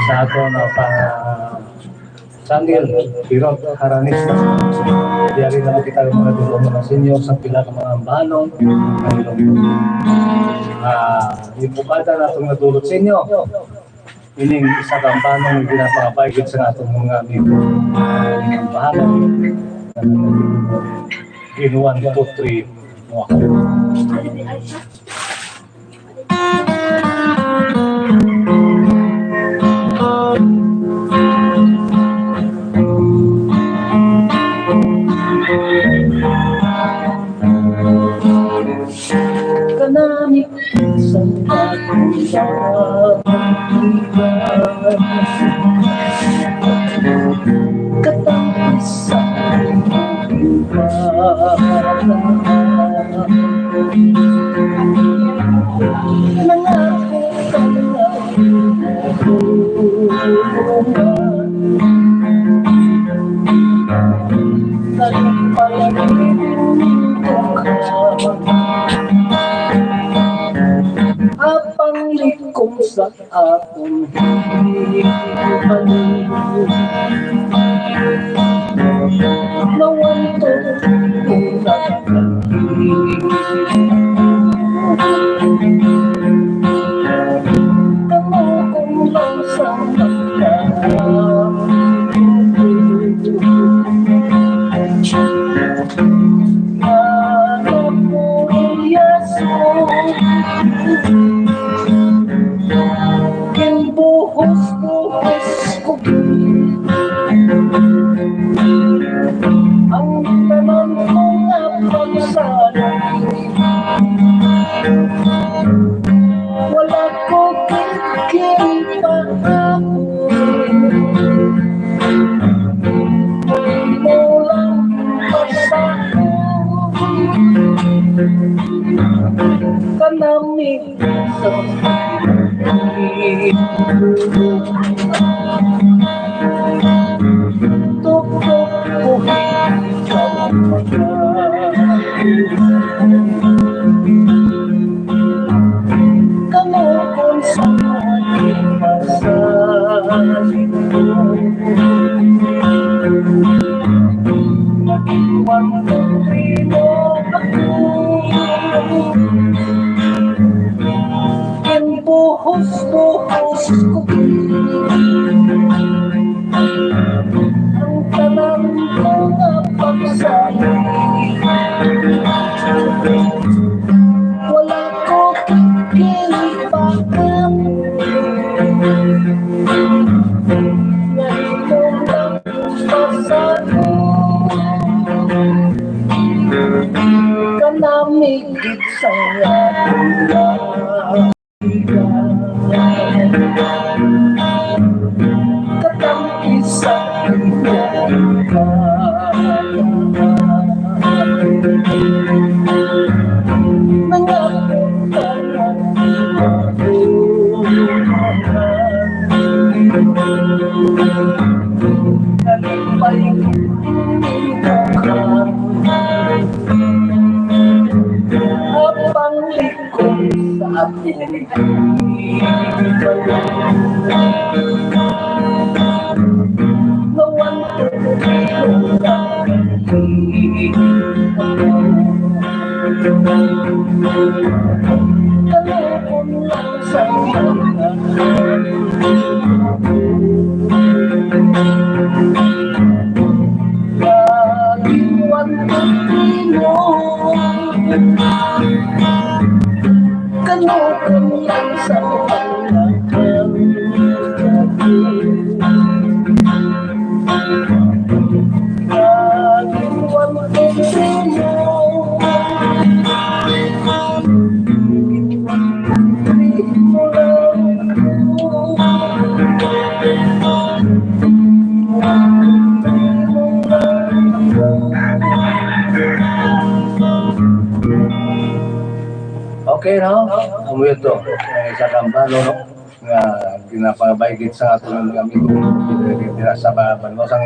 sa ato na Sandil, Pirot, Haranis na. Diyari na kita mga tulong mga senior sa pila ng mga banong. Ipupata na itong natulot sa inyo. Ining isa kang banong ginapakabaygit sa atong mga amigo. Ang bahanong. In 1, 2, 3, mga kanami sa katang sa apang likom sa akong hibalik nawan to kamu kung lang sa ang naman kong pagsala wala ko kikil pa ako mo lang pasako kanamig sa tukok ko sa kamu kung saan masasin ko nag-iwan kong rino ako yung buhos-buhos ko ang tanang mga pagsali wala ko kikilipakan ngayon mo lang pasako kanamigit sa ating katang-isa mga apang likod sa ating nawan kalukon lang sa kaliwan mo kalukon lang sa okay, no? Amoy ito. Sa kampano, no? Nga ginapabaygit sa ating mga amigo. Dira sa banwasang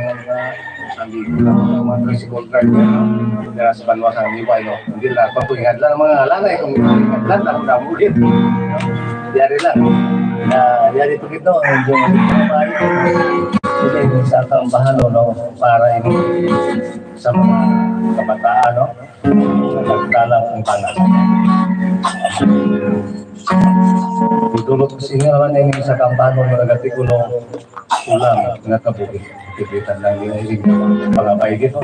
mga tricycle card, no? Dira sa banwasang liway, no? Hindi lang, pagpuyhad lang mga alanay. Kung ihadlan, lang ulit. Diyari lang. na yari ito ito yung hindi sa tambahan no para ini sa mga kabataan no sa pagdalang ang tanan. Dudulot kasi nga naman yung sa tambahan no nagati ko no ulam nga kabuhi kibitan lang yung iring mga baigit no.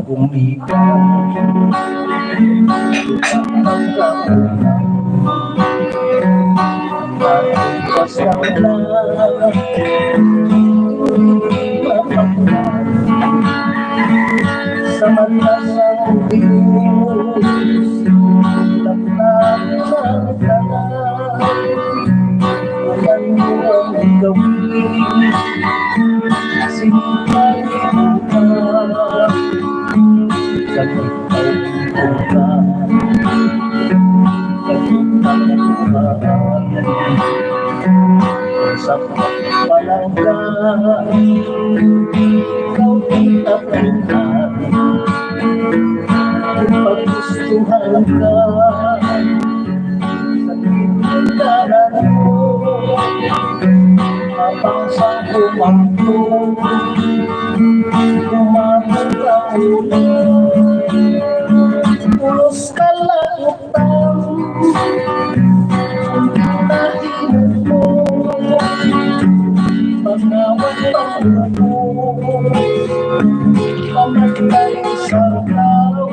Kumikang sa matasang Diyos nagtanang wayan mo ang gawin simpan mo ka sakit ay buka sa palangga ikaw itapahan paggustuhan ka sa tindaran mo habang sa kumangko kumangko ka ulit pulos ka lautan nahinog mo pangawat pangako pamatay sa tao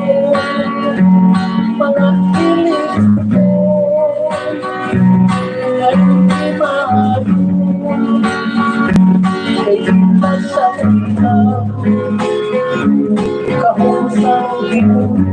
mga pilit mo ngayon di maalo kay kita sa kita kahon sa ginoo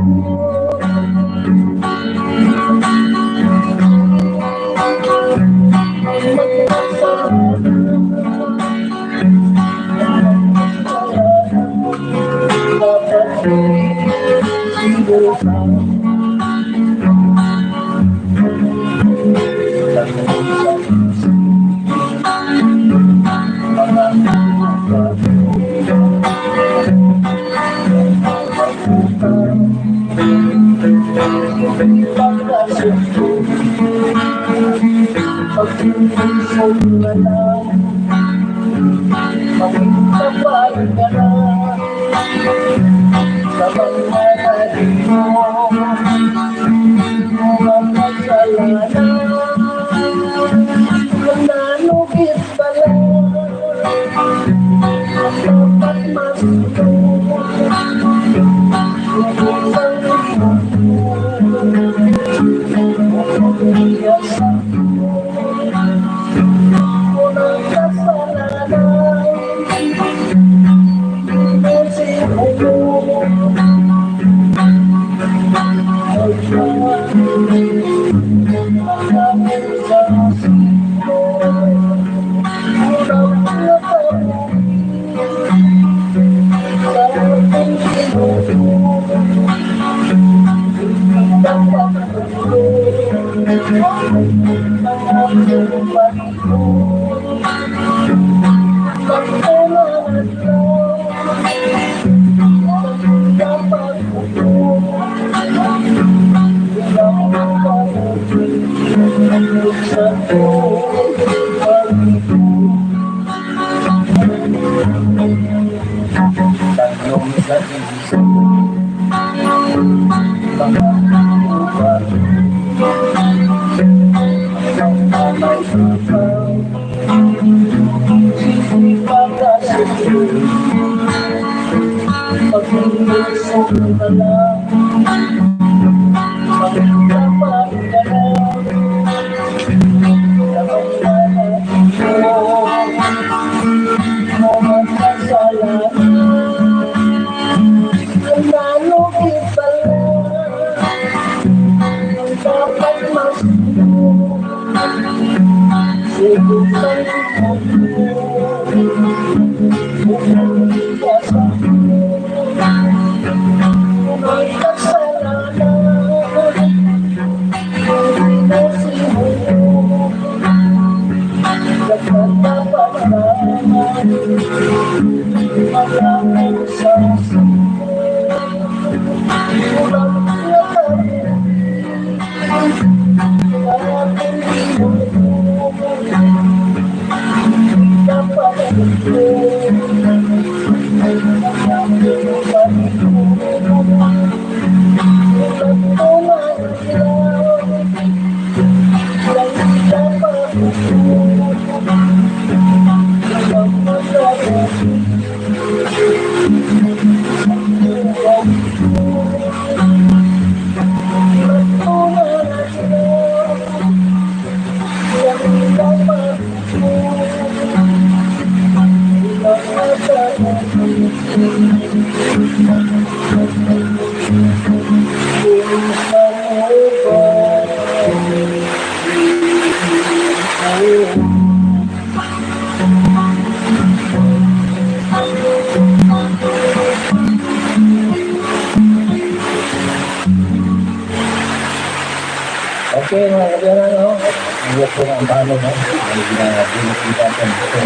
Okay, mga kabiyanan, no? Ang po ang paano, no? Ang ginagulot-gulot natin. Ito,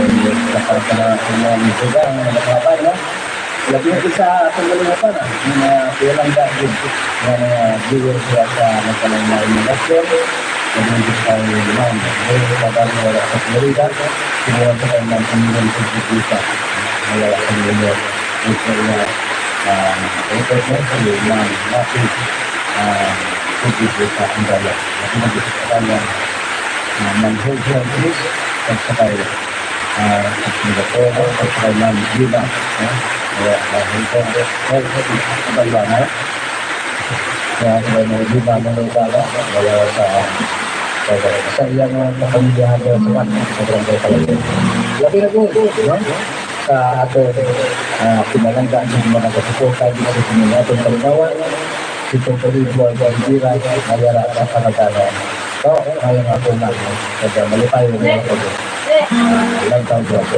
kapag na mga misuga, ang nakapay, no? Labi natin sa atong galingapan, yung mga pilang dahil, yung mga viewers sa nagkalang mga lecture, yung mga tayo naman. Ngayon, kapag wala sa Florida, sinuwan sa kayo ng pamilyang pagkikita. Wala sa mga ito na entertainment, yung mga massive pagkikita ang dala. Kasi nag-isipatan lang manhulog ang pulis at sakay Singapore at sakay ng Lima. Kaya dahil ko kabalwa na. Kaya sabay na Lima ng Lugala wala sa iyang kapamilyahan sa sobrang kayo talaga. Labi na po, sa ato pinalanggaan sa mga kasuporta dito sa pinag-atong kalimawan. Itong pag-ibig ang biray ay mayara sa panagana. So, ngayong ako na, kaya malipay rin mga pag ilang taon ko ako.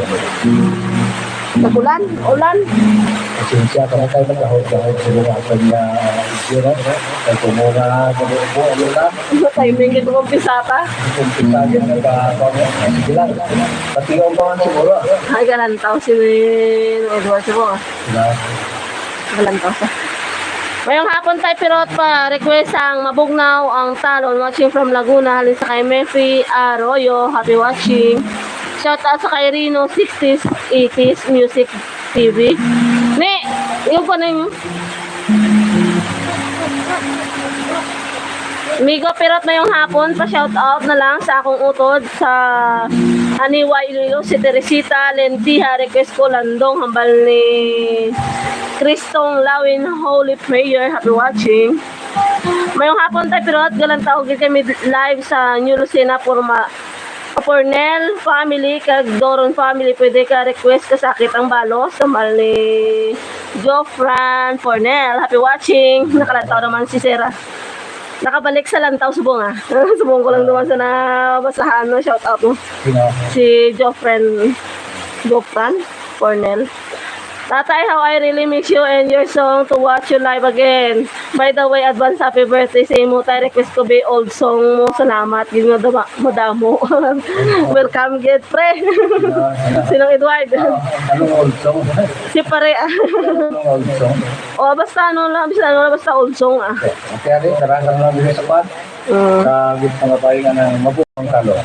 Nagulan? Ulan? Pasensya ka na tayo magkahod-kahod sa mga aking isira. Kaya kumura, gano'n po, ano lang. Ano timing ito mong pisata? Kung pisagin na ba, sige lang. Pati yung mga siguro. Ay, galantaw si Edward Sibo. Galantaw sa. Ngayong hapon tayo pirot pa request ang Mabugnaw ang Talon watching from Laguna halin sa kay Mefi Arroyo, happy watching. Shout out sa kay Rino 60s 80s Music TV. Ni, yung ko na yun. Migo pirot na yung hapon pa shout out na lang sa akong utod sa Aniwa Iloilo si Teresita Lentiha request ko landong hambal ni Kristong Lawin Holy Prayer. Happy watching. Mayong hapon tayo pero at galang tawag kami live sa New Lucena Pornel family kag Doron family. Pwede ka request ka sakit ang balos sa mal ni Jofran Pornel. Happy watching. Nakalantaw naman si Sarah. Nakabalik sa lantaw subong subong ko lang naman sa nabasahan no. Shout out mo. Si Jofran Pornel. Tatay, how I really miss you and your song to watch you live again. By the way, advance happy birthday sa imo. Tay request ko be old song mo. Salamat. Yun nga madamo. Welcome, get pre. Sinong Edward? Anong old song? Si pare. Anong old song? O, basta ano lang. Basta old song Okay, ate, karang lang din sa pan. Sa gitna ng pahinga ng Mabugnaw Talon.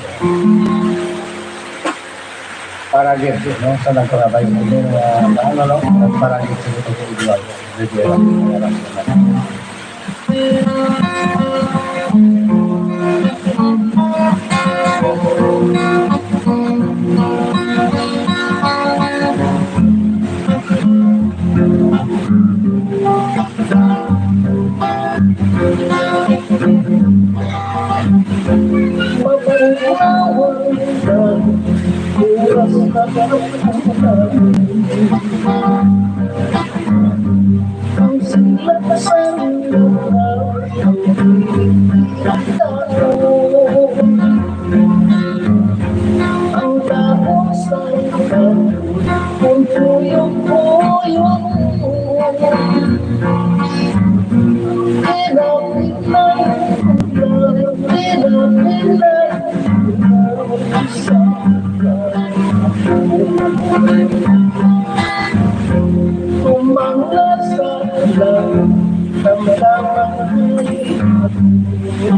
Paragin, no? Sa nagkarabay mo yung ano, no? Paragin sa ito sa Edward. Rivera.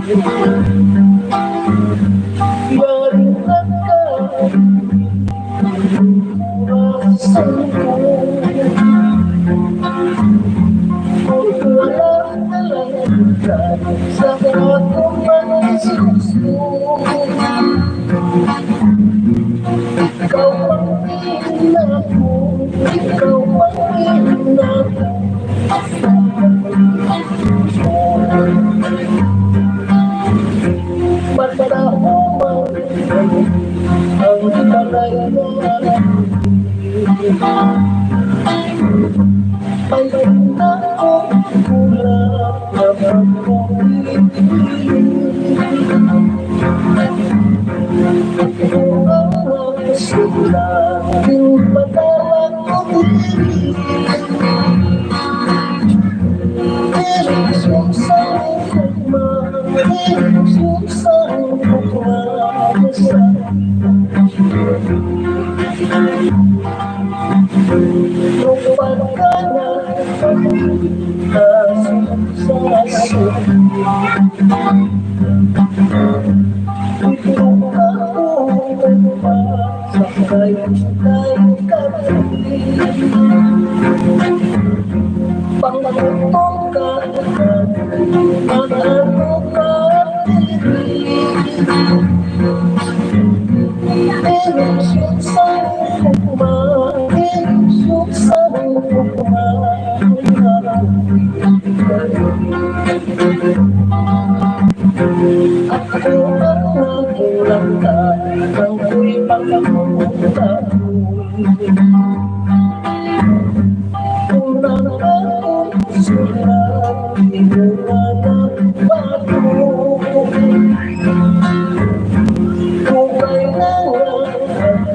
Yaring nagkakurasan ko. Kung wala talaga sa ako man suso. Ikaw ang ina ko, ikaw ang ina ko. Basta umang ang kalayaan. Ay ganda ko kulang kapag kung ang sila yung patawag ko susang kukma, susang kukma. Lupan ka na nasusaso. Ito ka pa sa kayo kapatid. Pangutong ka magano ka susang kukma, susang kukma. Ako ang nagulang ka ng ko'y pagkakunta. Kung nakakasulat, di mo na nagbago. Kung kailangan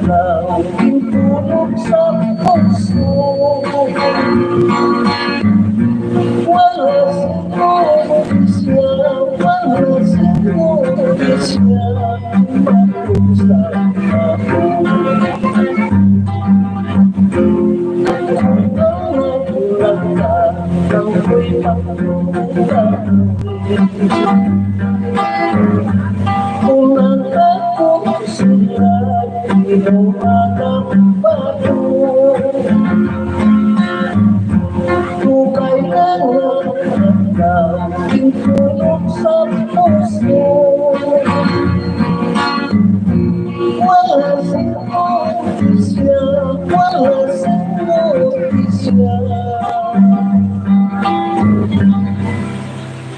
lang pintulog sa puso. Wala siya, wala siya, mag-usap ako. Kung nagulang ka, ng ko'y pagkakunta. Kung nakakasulat, di mo makapagbago. Kung kailangan lang pintulog sa puso. Wala siya, wala siya.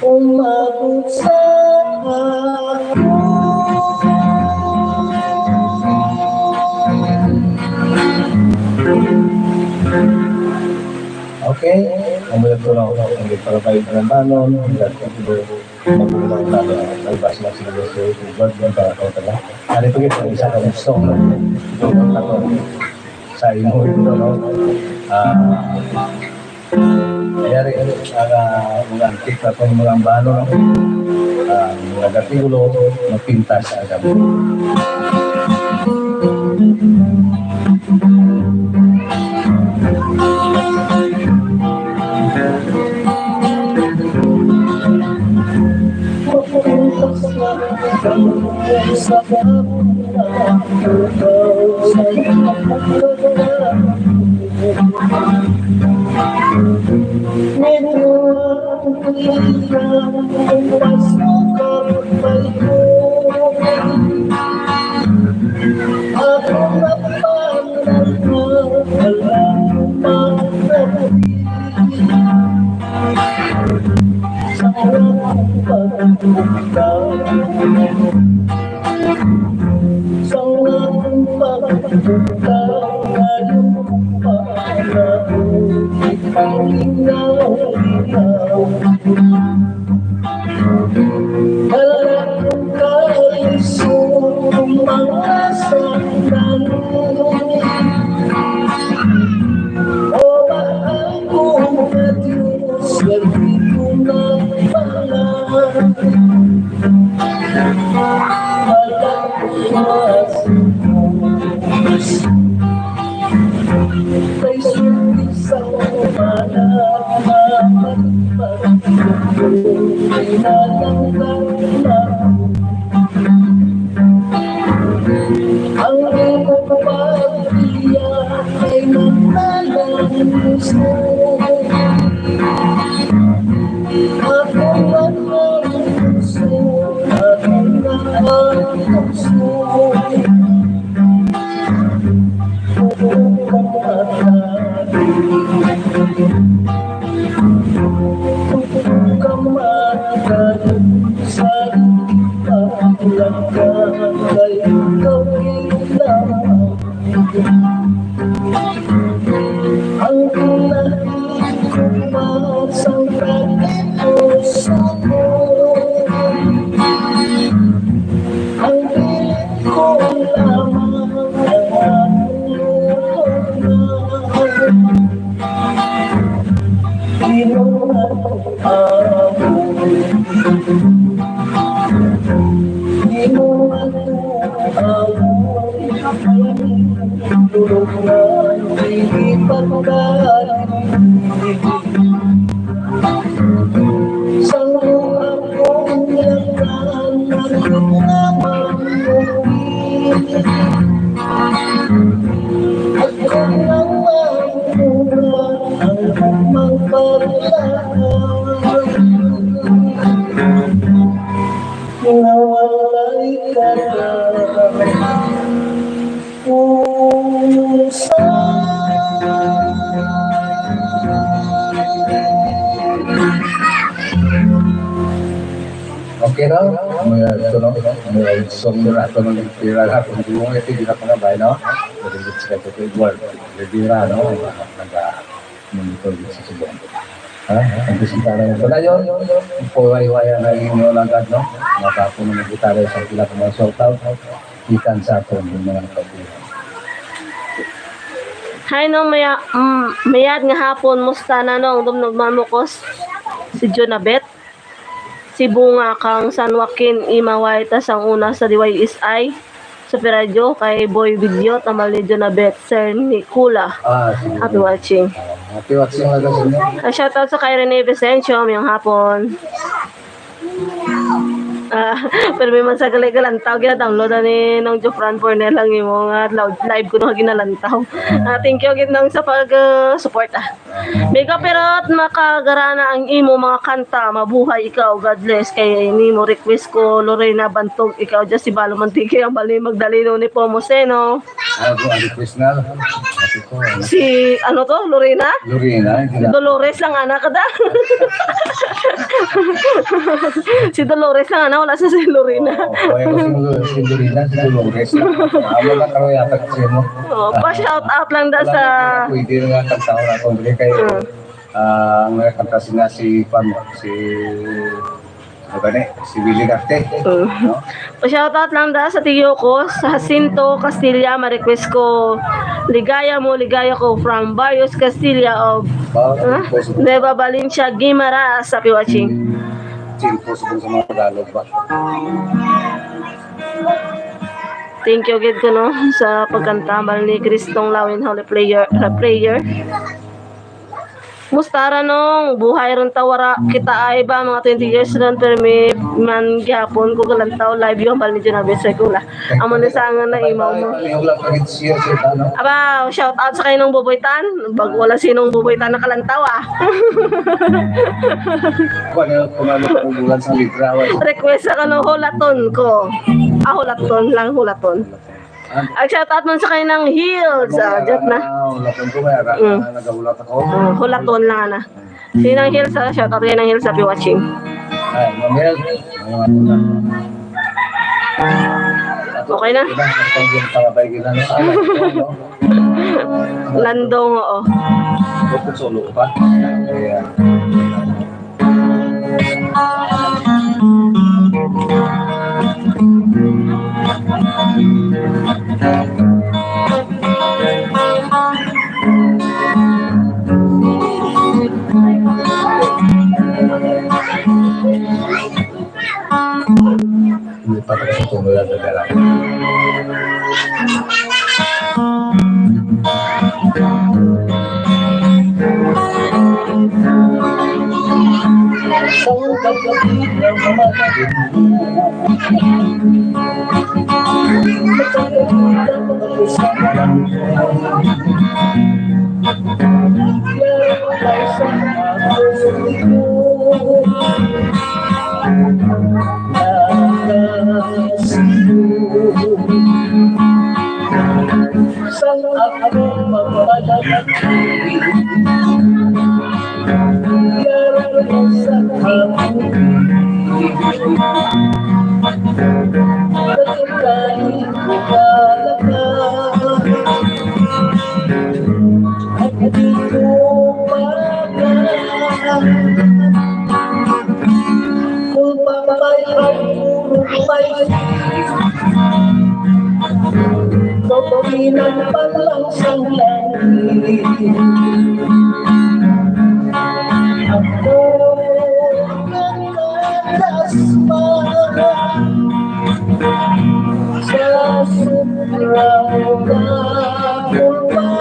Umabot sa ako. Okay, namulat ko lang ako ang iparabayin ng banon, hanggang ito magulang na nagbas na sila sa God yung para ko talaga. Ano ito ito, isa ka gusto ko yung ako sa imo ito, no? Kayari, mga antik na itong mga banon, mga gatigulo, mapintas agad. Kailangan Nawalay ka na pusa. Okay na? Ito no? May song na ito ng tira na. Kung di mo ito, di na pa na ba, no? Maligit sa ito ito, Edward. Tira, no? Nag-monitor sa subong. Ha? Ang bisita na yun. Wala yun. Puway-waya na inyo agad, no? Matapo na mag-gitara sa pila kong mga shoutout. Ikan sa atin yung mga kapila. Hay no, mayad nga hapon, musta na no, dumnugman mo kos si Jonabet. Si Bunga kang San Joaquin Imaway, tas ang una sa DYSI sa Piradyo kay Boy Video tamal ni Jonabet, Sir Nicola. Sige. Happy watching. Happy watching lang sa inyo. Shoutout sa kay Rene Vicencio, mayong hapon. Pero may man sa galantaw gina-download ni nang Jofran Pornel lang yung mga live ko nung ginalantaw. Thank you again nang sa pag-support. Mega perot makagarana ang imo mga kanta, mabuhay ikaw, God bless. Kay nimo request ko Lorena Bantog, ikaw just si Balo Mantique ang bali magdalino ni Pomoseno. Request na. Si ano to, Lorena? Lorena. Si Dolores lang anak kada. Si Dolores lang anak, wala sa si Lorena. Si Lorena, si Dolores. Amo na karo yata kasi mo. Pa-shout out lang da sa pwede nga kanta na kung bili kayo. Ang kanta sina si si Willie Garte. No? Pa-shoutout lang da sa tiyo ko, sa Jacinto Castilla, ma-request ko ligaya ko from Barrios Castilla of Nueva Valencia, Guimaras. Happy watching. Silpo sa mga Tagalog ba? Thank you gid ko no sa pagkanta ni Kristong Lawin Holy Prayer. Mustara nung buhay ron tawara kita ay ba mga 20 years ron pero may man gyapon ko galantaw live yung bal ni Jonabet sa kula. Amo na sangan na imaw mo. Aba, shout out sa kayo ng buboytan. Bag wala sinong buboytan na kalantaw Request sa kano hulaton ko. Hulaton. Ang shoutout nun sa kayo ng Hills. Diyan na. Hulaton ko may nagahulat ako. Hulaton lang na. Sino ng Hills? Shoutout kayo ng Hills. Happy watching. Ay, mamel. Okay na? Landong, oo. Bakit solo pa? Hindi pa kasi tumulan na dala. Ang pagkabit ng mga sang ako magpalagay yaran sa kami pagkakain ko kalaka at dito pagkakain pinagpalangsang langit. Ako nakalasma sa sobrang kakulan.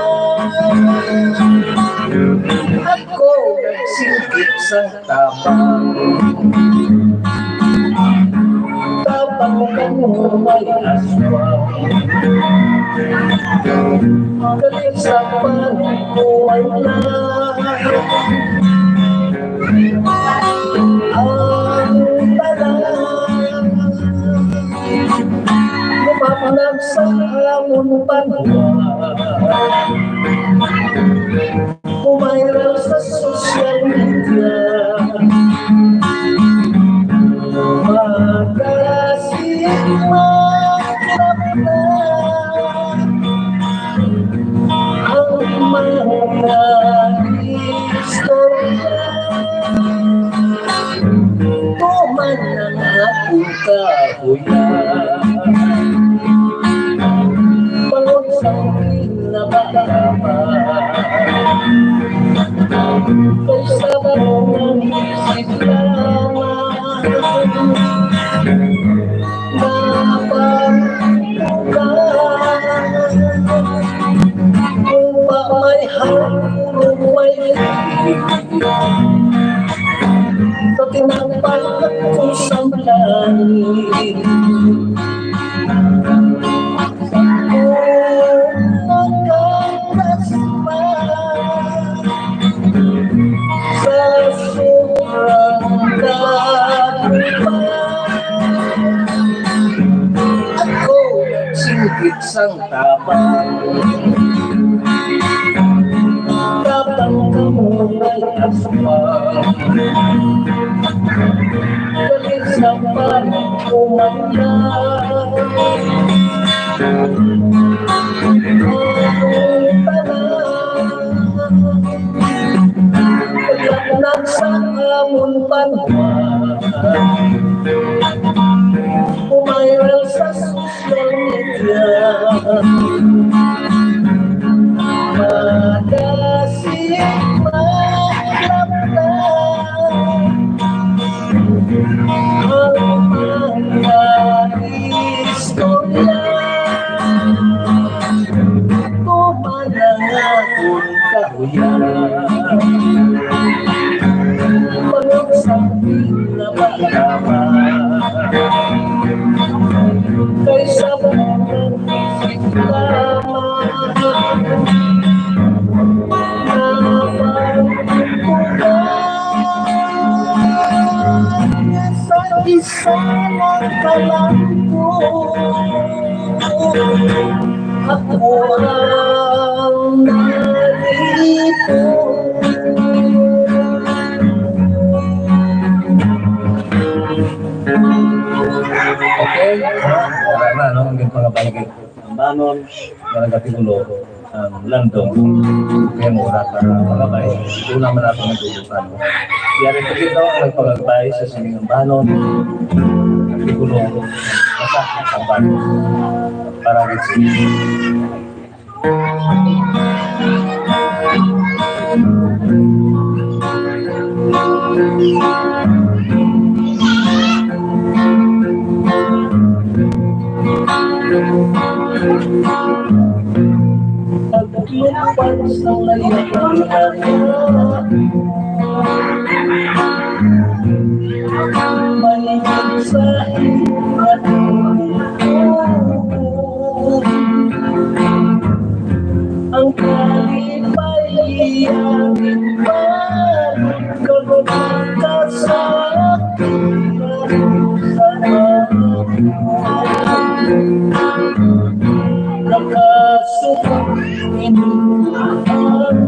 Ako nagsilip sa tapang mo may aswang. Galit sa pagkuhan na ang talang lumapanag sa hamon panwa. Umayral sa social media, magkasimagkap na ang mga istorya. Tuman ang aking kahuyan, pangod sa pinabalaman, kay sabaw ng isip lamang kung pa may harong may sa tinapal kung sa langit. Kung nagkakasma sa sobrang kagupan, ako singgit sang tapang ka mo may aswang. Galit sa pagkuman na ang talang sa hamon panwa. Umayral sa social media, magkasimagkap na ang mga istorya. Tuman ang akong kahuyan, pangod sa pinabalaman, kay sabaw ng isip lamang sa isa ng kalangko. Ako ang narito. Okay, wala na, no? Hanggang mga baligid. Ang banon, malagatiulo, ang landong. Kaya mo wala para magabay. Ito naman natin nagtulutan. Kaya rin dito ang nagpagabay sa sining banon. Nagtigulo, masakit ang banon. Para rin paglupan sa layapan maligid sa hirap ang kalipayangin pa kagulang ka sa aking nakasukang inuhan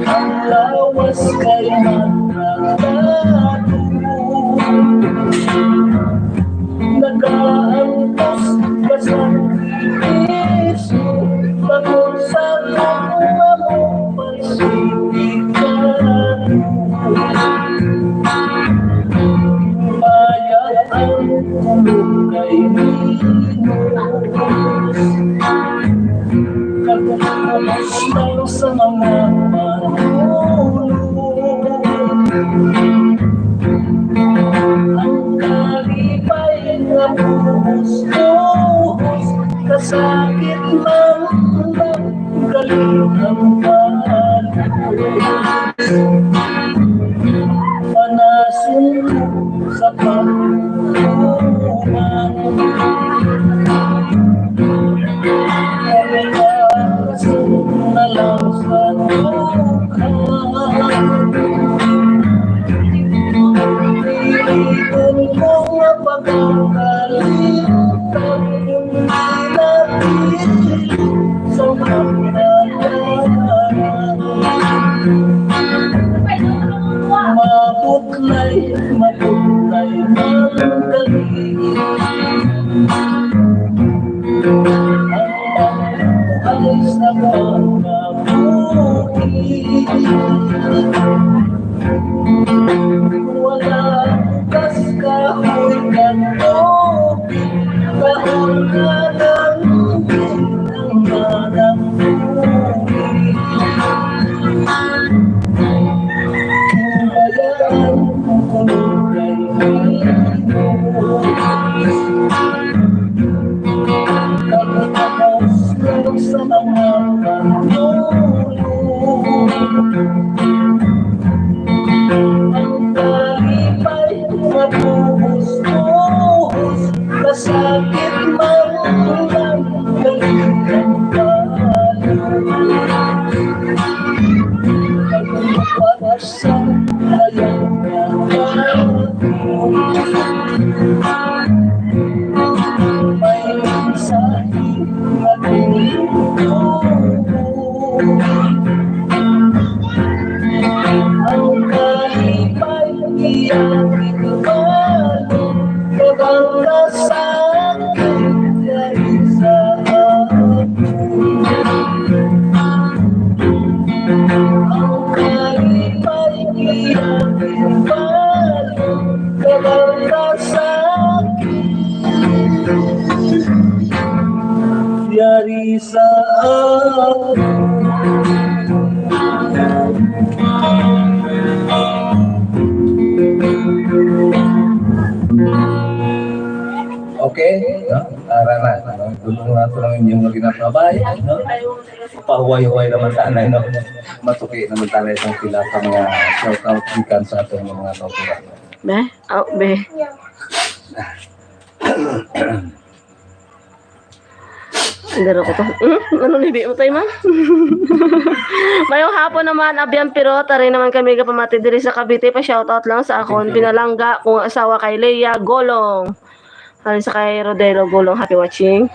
ang lawas kay matratado, nag-aantos ka sa iso bakit sa mga mong pansigitan. Bayat ang tulog kay buhos-buhos, kasakit man lang, galing ang panasin sa pagkuhan. Pagkasin na lang sa dukhan. Pilitin kong mapagkakalimutan, hindi napilit sa maputlay, maputlay mandali. Ang alis na mga buhi, wala bukas kahoy na tubig, kahon na lang ng manang buhi. Bayaan kung kulay hino, pagkatapos lang sa mga panulong. Ang kalipay mabuhos-buhos, kasakit man lang, galing ang pagpapasan ayang may mensahe na tinutulong. Ang kalipay iyakin balo, kapag kasakit dahil sa akin. Ang kalipay iyakin balo, kapag kasakit yari sa akin. Okay, no? Ara na, no? Dulong na ito lang inyong ginapabay, no? Pahuway-huway naman tanay, no? Matuki naman tanay itong pila sa mga shout-out ikan sa ating mga tautura. Be? Oh, be. Andaro ko to. Ano nibi mo tayo, ma'am? Mayong hapon naman, abyan pero tari naman kami kapamati diri sa Cavite. Pa-shoutout lang sa akon. Pinalangga kung asawa kay Leia Golong. Halin sa kay Rodelo Golong. Happy watching.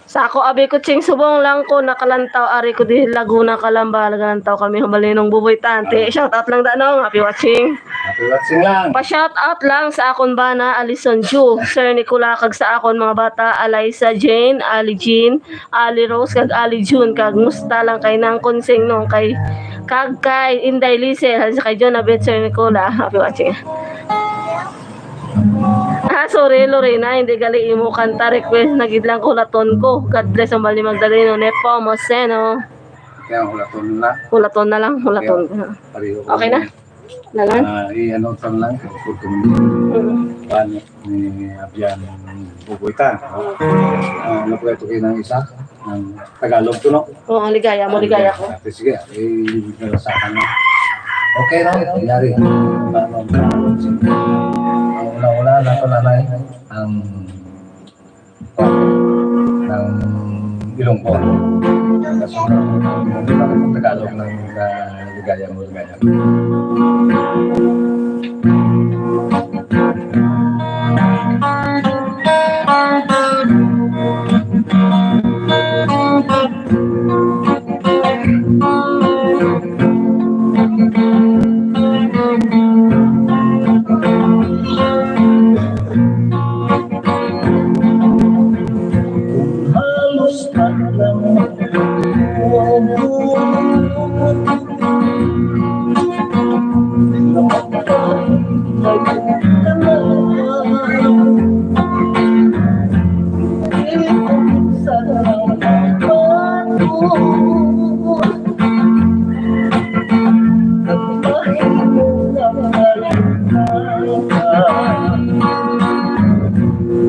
Sa ako, abi ko ching subong lang ko nakalantaw. Ari ko di Laguna, Calamba. Nakalantaw kami humalinong buboy tante. Shoutout lang danong. Happy watching. Happy watching lang. Pa-shoutout lang sa akon bana, Alison Ju, Sir Nicola, kag sa akon mga bata, Alaysa Jane, Ali Jean, Ali Rose, kag Ali June, kag musta lang kay nang konseng nung kay Inday Lisel, sa kay John Abet, Sir Nicola. Happy watching. Sorry Lorena, hindi gali imo kanta request, nagidlang ko laton ko. God bless ang bali Magdaleno, Nepo, Moseno. Kaya hulaton na. Hulaton na lang, hulaton. Pareho ko. Okay na? Lalan? I-ano lang, paano ni Abyan Bubuitan. Ano po ito kayo ng isa? Ng Tagalog to, no? Oo, ligaya mo, ligaya ko. Sige, nalasakan na. Okay, no? Nangyari. Paano? Ang una-una, natunanay ang ng Ilonggo. Kasi ng Tagalog ng ligaya mo, ligaya mo.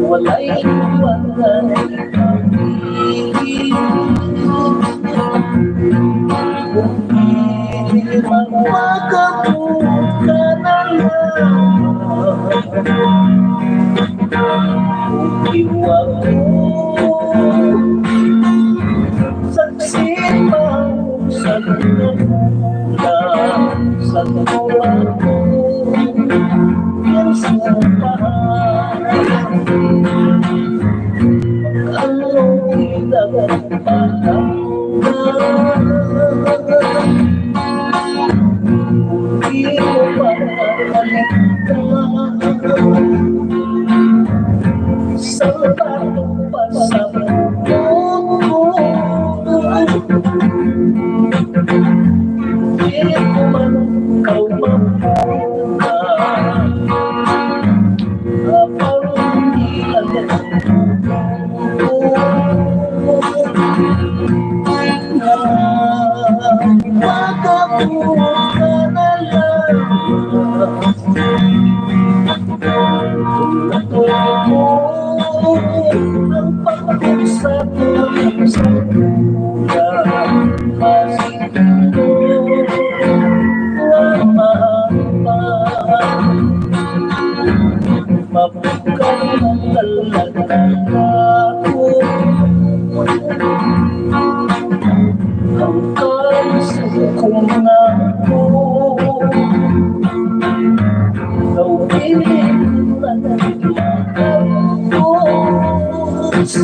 walay iwanan kung di magpagabot ka na lang kung iwag mo saksin mo sa nagmula sa tuwa ko yan sa bahay anong pinagpapalanggan di mo pagkakaligtaan sa batong pasabot ko di ko man ikaw mabuka parang di agad magkabuka na lang ang pag-usap mo sa bulan masito ang mahaba mapukay ng talaga ako ang kaisip ko na ako ikaw piling na nagmakalos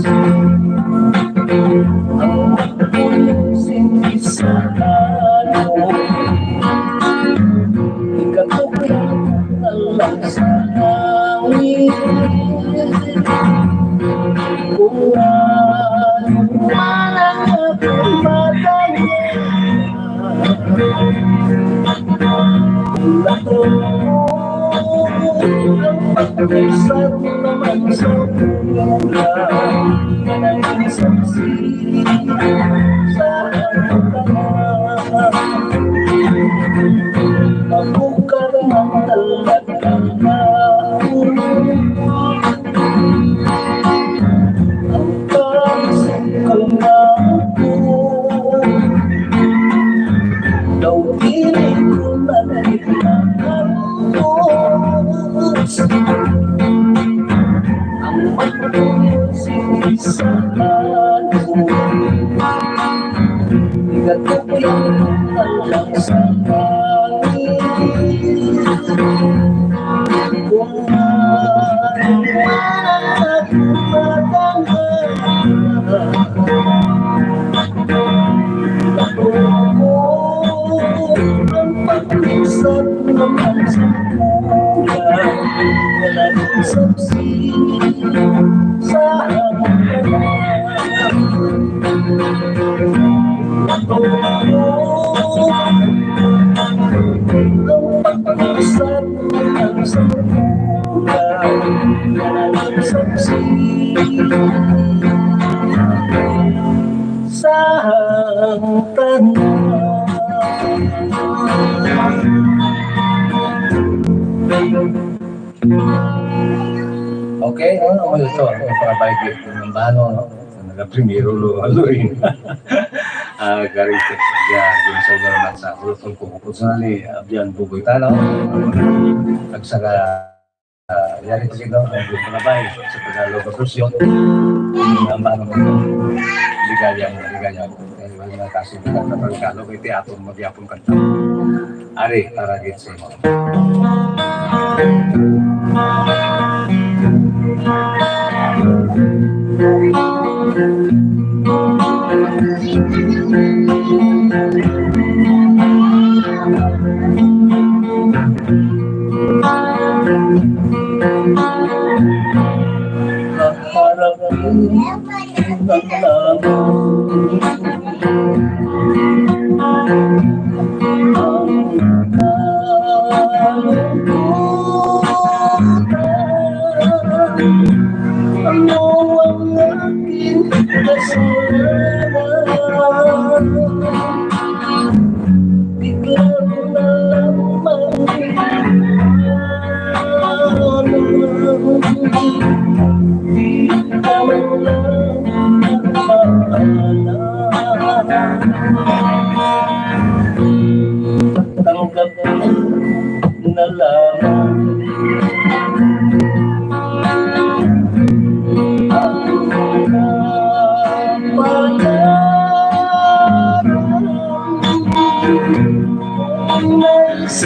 ang magpulisin sa ano ikatupin na lang sa langit kung ano man ang aking madali ang pagkasal naman sa bulan na nag-isaksi sa mabukar ng talaga na ang kaisip ko na ako daw piling ko na nagmakalos ang magpulisin sa ano ikatupin na lang sa langit kung ano man ang aking madanggan ang pag-usap naman sa bulan na nag-isaksi sa hangganan ang pag-usap naman sa bulan na nag-isaksi sa hangganan. Okay, ano ito? Ang pangabay ng bano, no? Nag-primero lo, aloy. Garing teknologiya, din sa naman sa kultong personally, abyan bugoy tano. Nagsaka, yari ko sino, ang pangabay sa Tagalog version. Ang bano mo, ligaya. Wala na kasi sa Tagalog, ay teatro, magyapon kanta. Ari, taragit sa imo.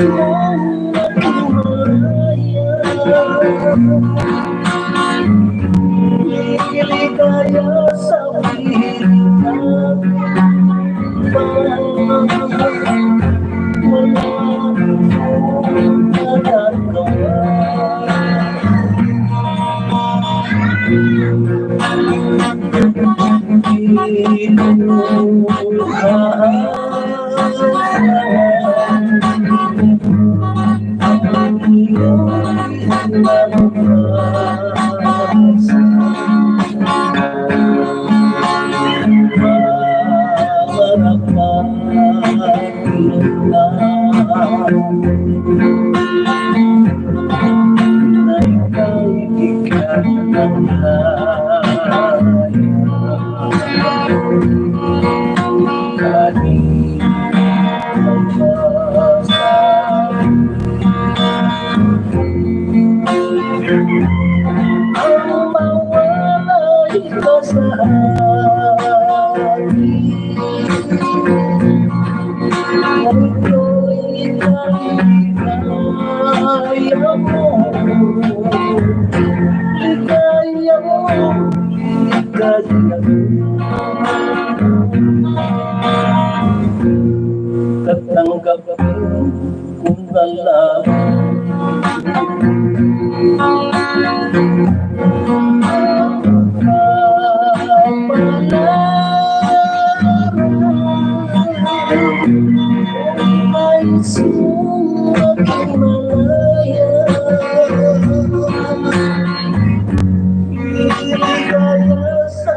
mong aking malaya, ligaya sa piling namin, wala akong magagawa. Tatanggapin kung alam ay suwag malaya, ligaya sa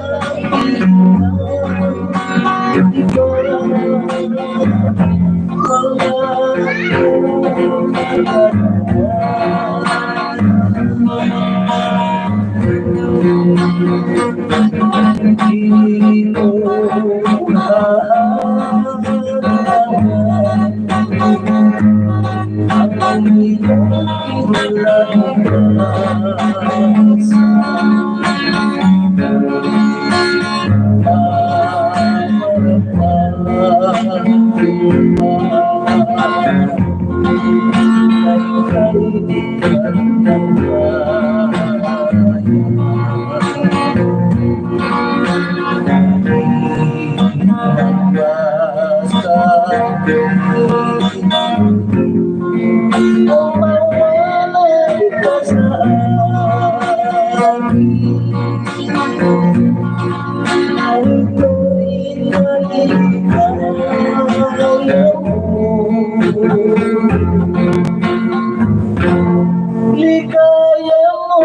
ligaya mo,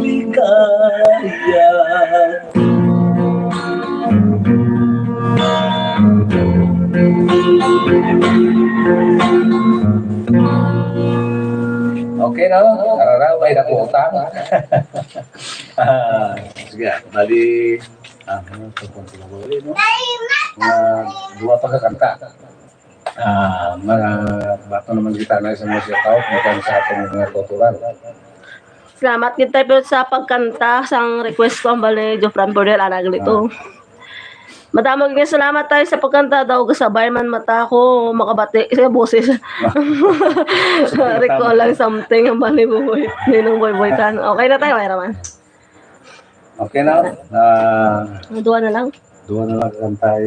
ligaya. Okay na, kararabay na po utang. Sige, bali, ano ito po pinagawali, no? Dua pagkakanta. Mga bato naman kita na isang musik tao, magkano sa atong mga tuturan. Salamat kita pero sa pagkanta sang request ko ang bali Jofran Bordel anag lito. Madamag nga salamat tayo sa pagkanta daw kasabay man mata ko makabati sa boses. Recall lang something ang bali buhay. Ninong boy tan. Okay na tayo, Mayraman. Okay na? Dua na lang. Dua na lang kanta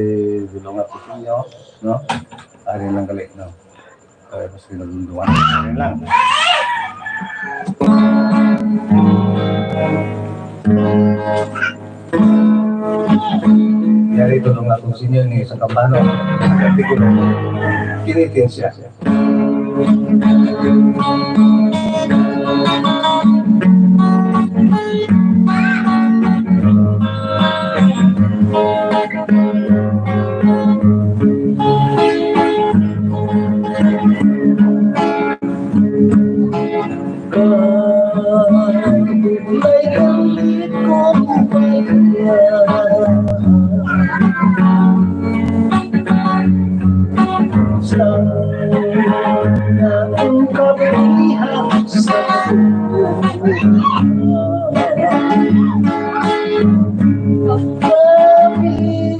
bilong at inyo, no? Ari lang galit, no? Kaya mas pinagdunduan. Ari lang. Yari tulong akong sinyo ni sa kampano. Kasi ko kinitin siya. May galit kong ang kapihan sa kapi-kapi,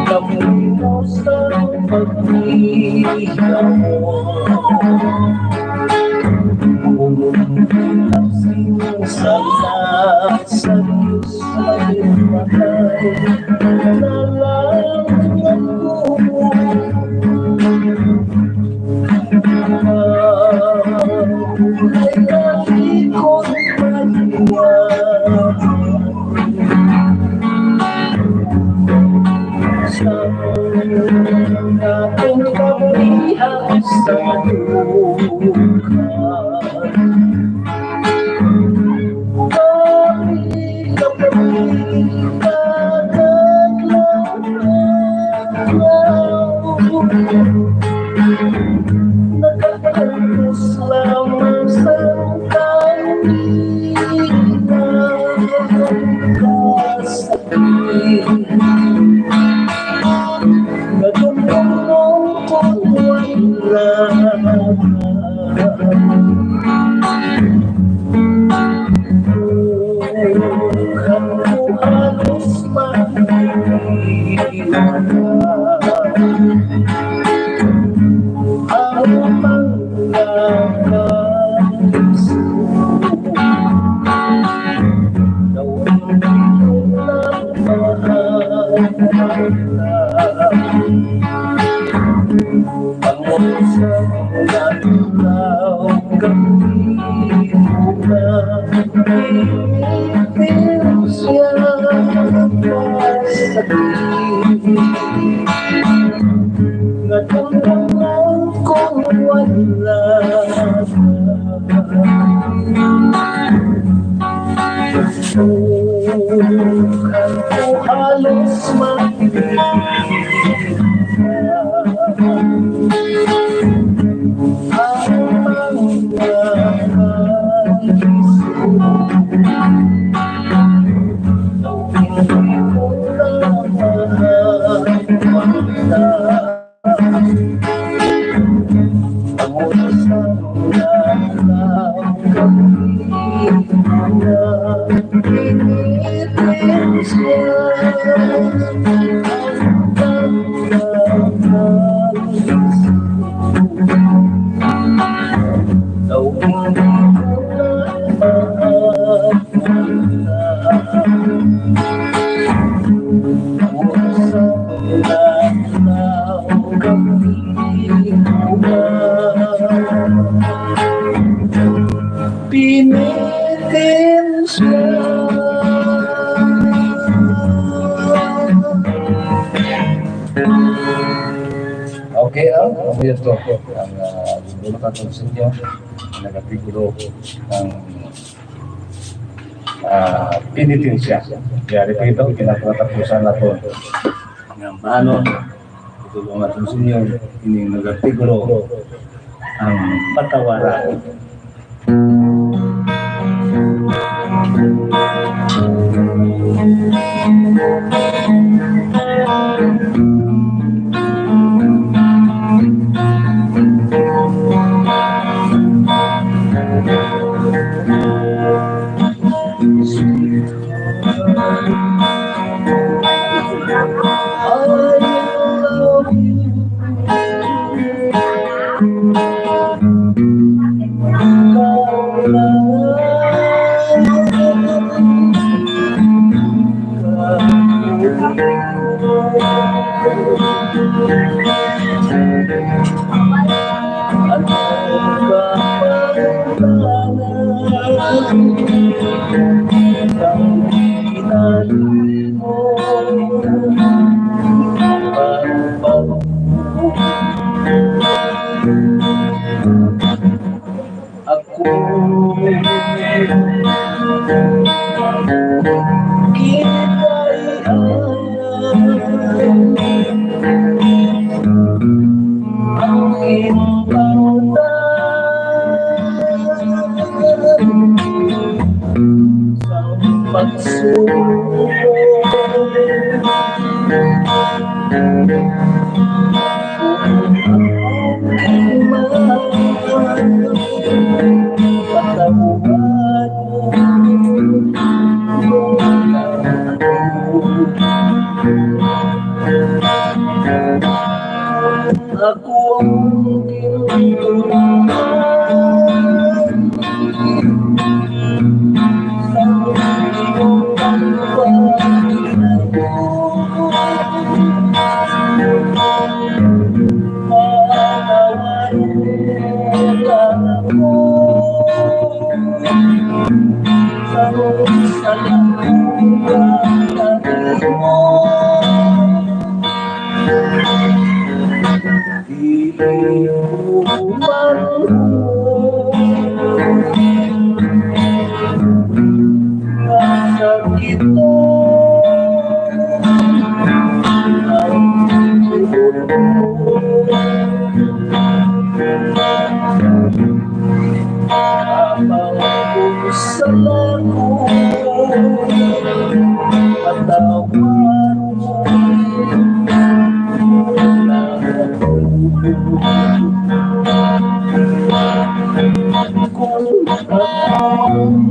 Kamulos ang pag-iiyak mo. Bumulong sinusalak sa Diyos ay matay. Nalaman ko ay nakikot maniyan sa aking kabulihan sa dukan. Bakit kapag nakakalos lamang sa kasakit. Natutulong kung wala bukan ko halos maiiwan ang mga nais daw hindi ko lang mahalala. Pangusap na ilaw gabi mo na itin siya pasakit. Natulungan kung wala bukan ko halos pinitin siya. Okay, ito ang bulutan sa inyo nagatigulo ng pinitin siya. Kaya ito kinapatapusan natin ng paano tulungan sa inyo ini nagatigulo ang patawaran. Patawad sa nakulangan mo. Di ko sakit mo ang lubot mo. Habang pusa ko patawan mo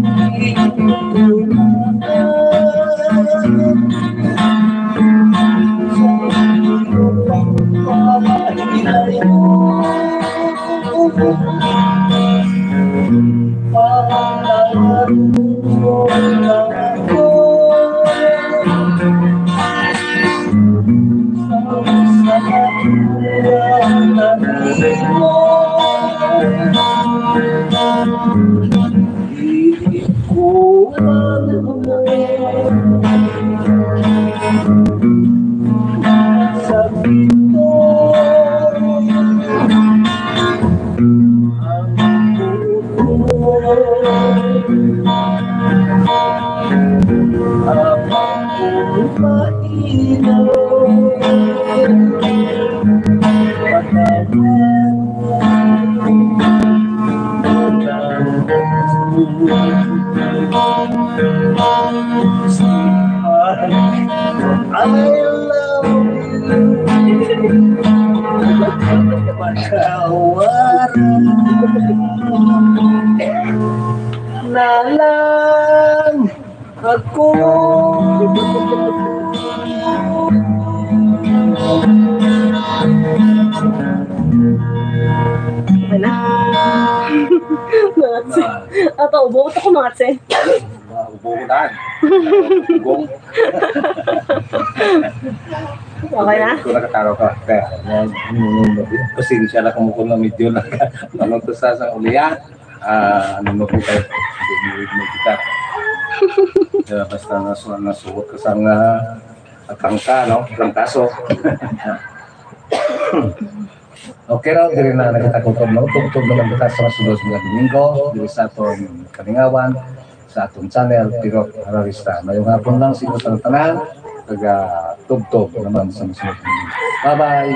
na kung akong itulungan sa iyong pagpapahilay mo. Pangarap lang ako sa nakulangan mo. Di ko alam sakit mo I love you. Patawaran na lang ako. Okay na. Mga tse. Ato, ubot ako mga tse. Ubuhunan. Ugong. Okay na? Kung nakataraw ka, kaya pasensya na kung mukha na medyo ano to sa uliya. Ano mo po kayo? Hindi kita. Basta nasuot ka sa atangka, no? Trangkaso. Okay raw, diri na nakita-kutob na utog-utog naman kita sa masunod nga Domingo, diri sa atong Kalingawan, sa atong channel, Tirok Hararista. Mayong hapon lang, sino sa tanan, taga-tugtog naman sa masunod. Bye-bye!